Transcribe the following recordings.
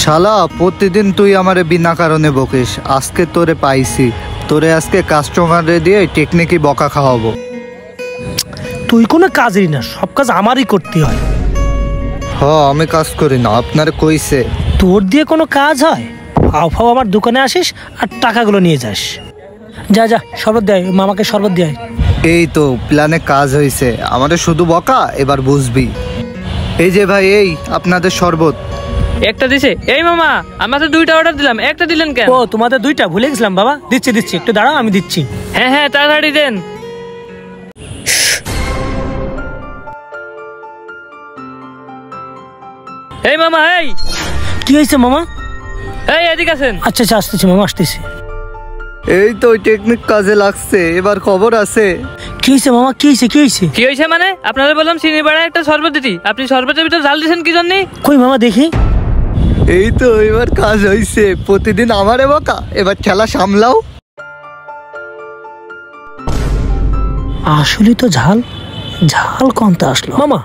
শালা প্রতিদিন তুই আমারে বিনা কারণে বকিস, আজকে তোরে পাইছি। তোরে আজকে কাস্টমারে দিয়ে টেকনিকি বকা খাওয়াবো। তুই কোনো কাজই না, সব কাজ আমারই করতে হয়। আমি কাজ করি না, আপনার কইছে। তোর দিয়ে কোনো কাজ হয়? ফাও ফাও আমার দোকানে আসিস আর টাকাগুলো নিয়ে যাস। যা যা, শরবত দেয়, মামাকে শরবত দেয়। এই তো প্ল্যানে কাজ হয়েছে, আমাদের শুধু বকা, এবার বুঝবি। এই যে ভাই, এই আপনাদের শরবত। একটা দিছে। এই মামা, আমরা তো 2টা অর্ডার দিলাম, একটা দিলেন কেন? ও তোমাদের 2টা ভুলে গেছিলাম বাবা। দিচ্ছি দিচ্ছি, একটু দাঁড়াও, আমি দিচ্ছি। হ্যাঁ হ্যাঁ, তাড়াতাড়ি দেন। এই মামা, এই কি হয়েছে মামা? এই এদিকে আসেন। আচ্ছা আচ্ছা, আসতেছি মামা, আসতেছি। এই তো টেকনিক কাজে লাগছে, এবার খবর আছে। কি হয়েছে মামা? কি হয়েছে? কি হয়েছে? কি হয়েছে মানে? আপনাদের বললাম চিনি বাড়ায় একটা শরবত দিতি, আপনি শরবতের ভিতর জাল দিয়েছেন কি জন্য? কই মামা দেখি। এই তো এবার কাজ হয়েছে, প্রতিদিন আমারে বকা, এবার খেলা সামলাও। আসলে তো ঝাল ঝাল কমতে আসলো মামা।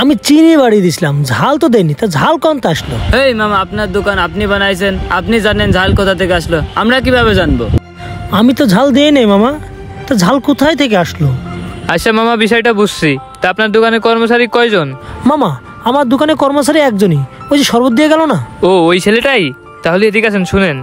আমি চিনি বাড়িয়ে দিছিলাম, ঝাল তো দেয়নি, তা ঝাল কমতে আসলো। এই মামা, আপনার দোকান আপনি বানাইছেন, আপনি জানেন ঝাল কোথা থেকে আসলো, আমরা কিভাবে জানবো? আমি তো ঝাল দেই নাই মামা, তা ঝাল কোথায় থেকে আসলো? আচ্ছা মামা, বিষয়টা বুঝছি। তা আপনার দোকানে কর্মচারী কয়জন? মামা আমার দোকানে কর্মচারী একজনই, ওই যে শরবত দিয়ে গেল না। ও, ওই ছেলেটাই? তাহলে এদিকে আছেন, শুনেন।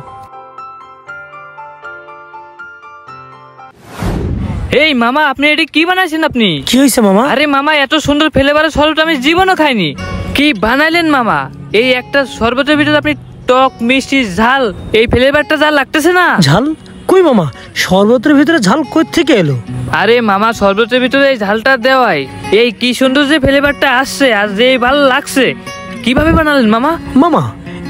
এই মামা, আপনি এটি কি বানাইছেন? আপনি কি হয়েছে মামা? আরে মামা, এত সুন্দর ফ্লেভারের শরবত আমি জীবনও খাইনি। কি বানাইলেন মামা? এই একটা শরবতের ভিতরে আপনি টক মিষ্টি ঝাল, এই ফ্লেভারটা যা লাগতেছে না। ঝাল কই মামা? শরবতের ভিতরে ঝাল কই থেকে এলো? আরে মামা, শরবতের ভিতরে এই ঝালটা দেওয়াই এই কি সুন্দর যে ফ্লেভারটা আসছে আর যে ভালো লাগছে। কিভাবে বানালেন মামা? মামা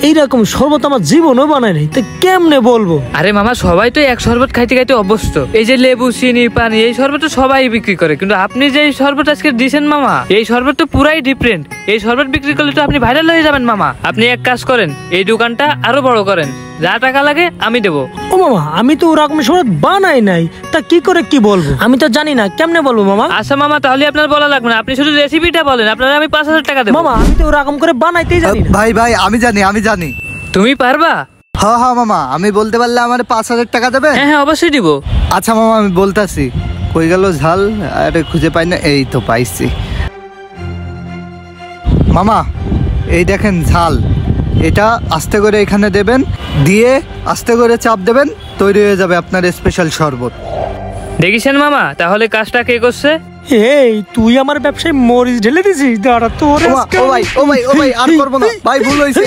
এইরকম শরবত আমার জীবনও বানায় নাই, তা কেমনে বলবো? আরে মামা, সবাই তো এক শরবত খাইতে খাইতে অভ্যস্ত। এই যে লেবু, চিনি, পানি, এই শরবত তো সবাই বিক্রি করে, কিন্তু আপনি যে এই শরবত আজকে দিয়েছেন মামা, এই শরবত তো পুরাই ডিফারেন্ট। এই শরবত বিক্রি করলে তো আপনি ভাইরাল হয়ে যাবেন মামা। আপনি এক কাজ করেন, এই দোকানটা আরো বড় করেন, যা টাকা লাগে আমি দেবো। ও মামা, আমি তো ওরকম শরবত বানাই নাই, তা কি করে কি বলবো? আমি তো জানি না, কেমনে বলবো মামা? আচ্ছা মামা, তাহলে আপনার বলা লাগবে না, আপনি শুধু রেসিপিটা বলেন, আপনার আমি 5,000 টাকা দেবো। মামা আমি তো ওরকম করে বানাইতেই জানি না। ভাই ভাই, আমি জানি। তুমি পারবা? হ্যাঁ মামা, আমি বলতে পারলে আমার 5,000 টাকা দেবে? হ্যাঁ হ্যাঁ, অবশ্যই দিব। আচ্ছা মামা, আমি বলতাছি। কই গেল ঝাল? আরে খুঁজে পাই না, এই তো পাইছি। মামা এই দেখেন ঝাল, এটা আস্তে করে এখানে দেবেন, দিয়ে আস্তে করে চাপ দেবেন, তৈরি হয়ে যাবে আপনার স্পেশাল শরবত। দেখিছেন মামা, তাহলে কাজটা কে করছে? এই তুই আমার ব্যবসায় মরিচ ঢেলে দিছিস, দাঁড়া তোর। ও ভাই আর করবো না ভাই, ভুল হয়েছে।